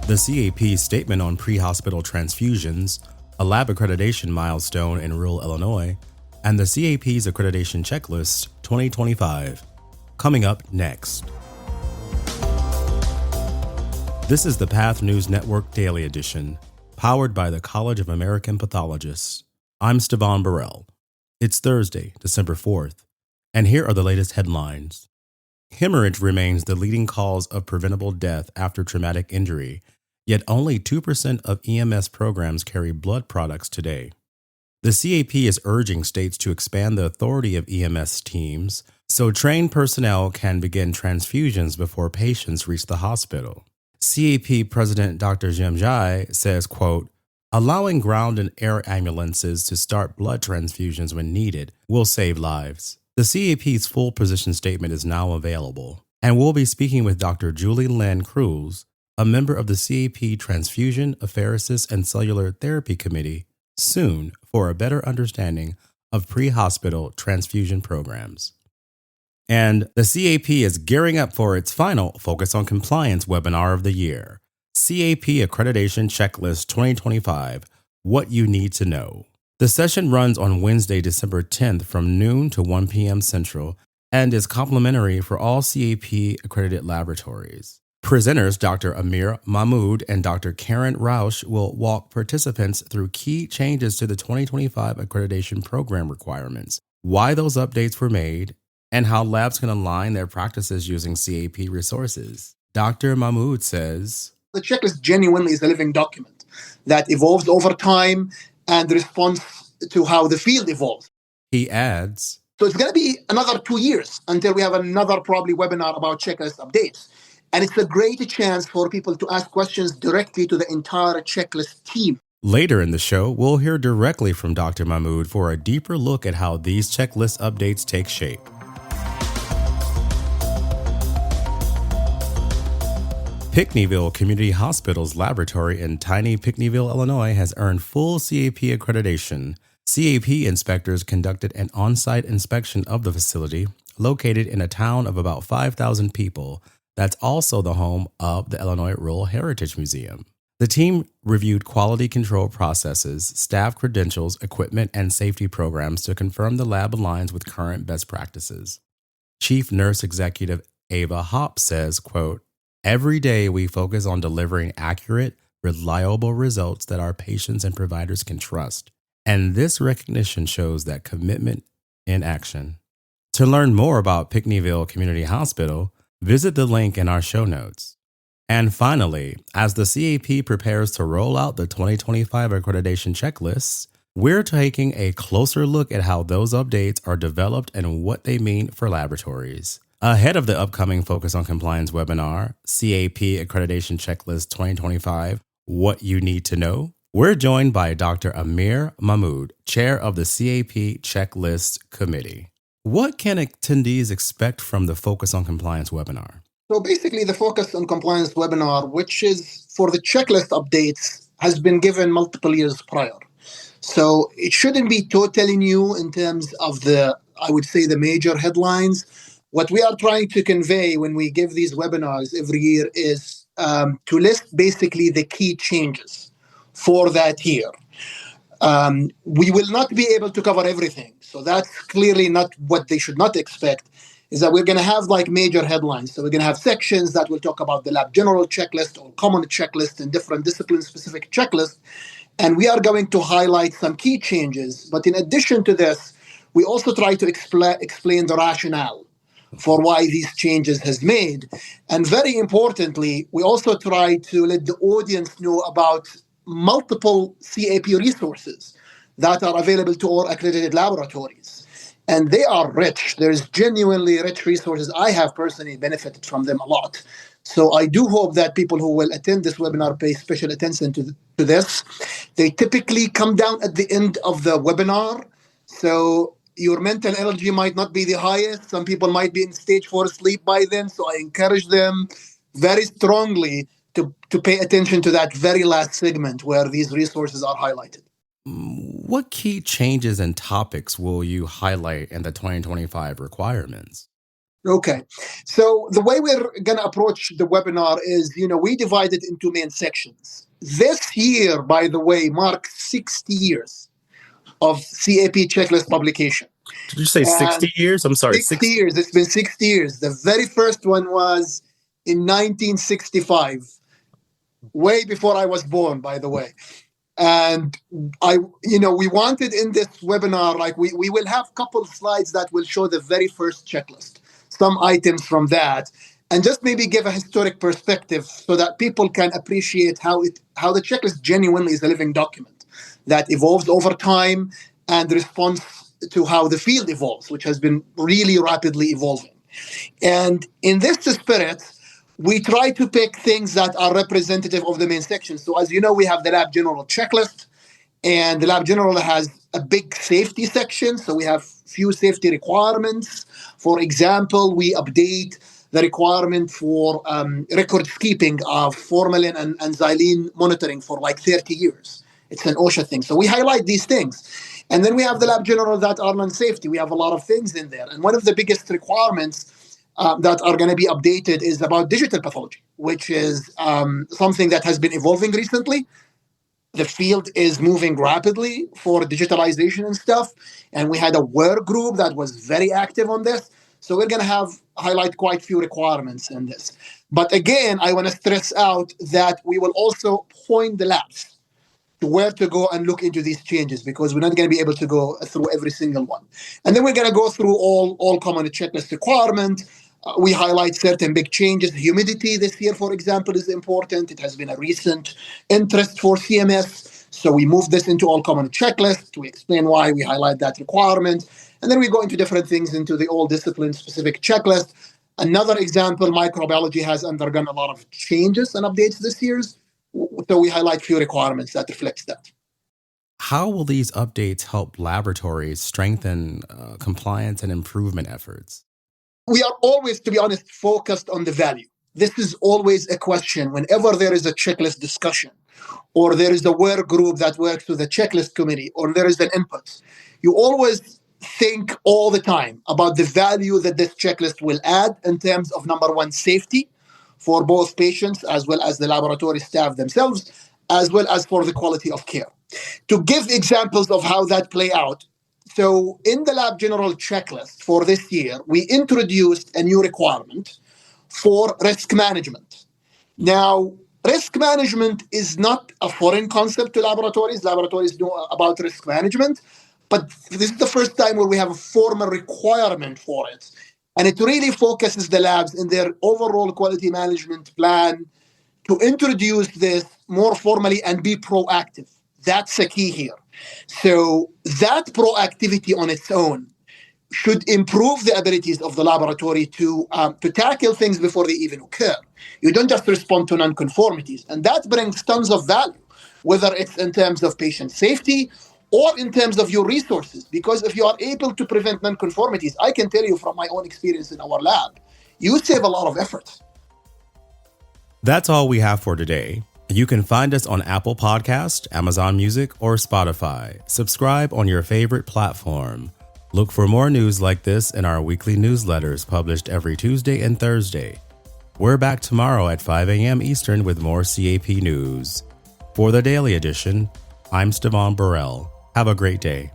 The CAP's statement on pre-hospital transfusions, a lab accreditation milestone in rural Illinois, and the CAP's Accreditation Checklist 2025. Coming up next. This is the Path News Network Daily Edition, powered by the College of American Pathologists. I'm Stevan Burrell. It's Thursday, December 4th, and here are the latest headlines. Hemorrhage remains the leading cause of preventable death after traumatic injury, yet only 2% of EMS programs carry blood products today. The CAP is urging states to expand the authority of EMS teams so trained personnel can begin transfusions before patients reach the hospital. CAP President Dr. Jim Jai says, quote, allowing ground and air ambulances to start blood transfusions when needed will save lives. The CAP's full position statement is now available, and we'll be speaking with Dr. Julie Lynn Cruz, a member of the CAP Transfusion, Apheresis, and Cellular Therapy Committee, soon for a better understanding of pre-hospital transfusion programs. And the CAP is gearing up for its final Focus on Compliance webinar of the year, CAP Accreditation Checklist 2025, What You Need to Know. The session runs on Wednesday, December 10th from noon to 1 p.m. Central and is complimentary for all CAP accredited laboratories. Presenters Dr. Amir Mahmood and Dr. Karen Rausch will walk participants through key changes to the 2025 accreditation program requirements, why those updates were made, and how labs can align their practices using CAP resources. Dr. Mahmood says, the checklist genuinely is a living document that evolves over time and responds to how the field evolves. He adds, so it's going to be another 2 years until we have another probably webinar about checklist updates. And it's a great chance for people to ask questions directly to the entire checklist team. Later in the show, we'll hear directly from Dr. Mahmood for a deeper look at how these checklist updates take shape. Pinckneyville Community Hospital's laboratory in tiny Pinckneyville, Illinois, has earned full CAP accreditation. CAP inspectors conducted an on-site inspection of the facility, located in a town of about 5,000 people. That's also the home of the Illinois Rural Heritage Museum. The team reviewed quality control processes, staff credentials, equipment, and safety programs to confirm the lab aligns with current best practices. Chief Nurse Executive Ava Hopp says, quote, every day we focus on delivering accurate, reliable results that our patients and providers can trust. And this recognition shows that commitment in action. To learn more about Pinckneyville Community Hospital, visit the link in our show notes. And finally, as the CAP prepares to roll out the 2025 accreditation checklists, we're taking a closer look at how those updates are developed and what they mean for laboratories. Ahead of the upcoming Focus on Compliance webinar, CAP Accreditation Checklist 2025, What You Need to Know, we're joined by Dr. Amir Mahmood, chair of the CAP Checklist Committee. What can attendees expect from the Focus on Compliance webinar? So basically, the Focus on Compliance webinar, which is for the checklist updates, has been given multiple years prior. So it shouldn't be totally new in terms of the major headlines. What we are trying to convey when we give these webinars every year is to list basically the key changes for that year. We will not be able to cover everything. So that's clearly not what they should not expect, is that we're going to have like major headlines. So we're going to have sections that will talk about the lab general checklist or common checklist and different discipline-specific checklists. And we are going to highlight some key changes. But in addition to this, we also try to explain the rationale for why these changes has made. And very importantly, we also try to let the audience know about multiple CAP resources that are available to all accredited laboratories. And they are rich. There's genuinely rich resources. I have personally benefited from them a lot. So I do hope that people who will attend this webinar pay special attention to this. They typically come down at the end of the webinar. So your mental energy might not be the highest. Some people might be in stage 4 sleep by then. So I encourage them very strongly to pay attention to that very last segment where these resources are highlighted. What key changes and topics will you highlight in the 2025 requirements? Okay. So the way we're going to approach the webinar is, we divide it into main sections. This year, by the way, marks 60 years of CAP checklist publication. Did you say And 60 years? I'm sorry, 60 years. It's been 60 years. The very first one was in 1965, way before I was born, by the way. And we wanted in this webinar, like we will have a couple of slides that will show the very first checklist, some items from that, and just maybe give a historic perspective so that people can appreciate how the checklist genuinely is a living document that evolves over time and responds to how the field evolves, which has been really rapidly evolving. And in this spirit, we try to pick things that are representative of the main section. So as you know, we have the Lab General checklist, and the Lab General has a big safety section. So we have few safety requirements. For example, we update the requirement for record keeping of formalin and xylene monitoring for like 30 years. It's an OSHA thing. So we highlight these things. And then we have the Lab General that are non-safety. We have a lot of things in there. And one of the biggest requirements that are going to be updated is about digital pathology, which is something that has been evolving recently. The field is moving rapidly for digitalization and stuff. And we had a work group that was very active on this. So we're going to highlight quite a few requirements in this. But again, I want to stress out that we will also point the labs to where to go and look into these changes, because we're not going to be able to go through every single one. And then we're going to go through all common checklist requirement. We highlight certain big changes. Humidity this year, for example, is important. It has been a recent interest for CMS. So we move this into all common checklist. We explain why we highlight that requirement. And then we go into different things into the all discipline specific checklist. Another example, microbiology has undergone a lot of changes and updates this year. So we highlight few requirements that reflects that. How will these updates help laboratories strengthen compliance and improvement efforts? We are always, to be honest, focused on the value. This is always a question whenever there is a checklist discussion, or there is a work group that works with the checklist committee, or there is an input. You always think all the time about the value that this checklist will add in terms of, number one, safety for both patients as well as the laboratory staff themselves, as well as for the quality of care. To give examples of how that play out, so in the Lab General checklist for this year, we introduced a new requirement for risk management. Now, risk management is not a foreign concept to laboratories. Laboratories know about risk management, but this is the first time where we have a formal requirement for it. And it really focuses the labs in their overall quality management plan to introduce this more formally and be proactive. That's the key here. So that proactivity on its own should improve the abilities of the laboratory to tackle things before they even occur. You don't just respond to nonconformities. And that brings tons of value, whether it's in terms of patient safety or in terms of your resources. Because if you are able to prevent nonconformities, I can tell you from my own experience in our lab, you save a lot of effort. That's all we have for today. You can find us on Apple Podcast, Amazon Music, or Spotify. Subscribe on your favorite platform. Look for more news like this in our weekly newsletters published every Tuesday and Thursday. We're back tomorrow at 5 a.m. Eastern with more CAP news. For the Daily Edition, I'm Stevan Burrell. Have a great day.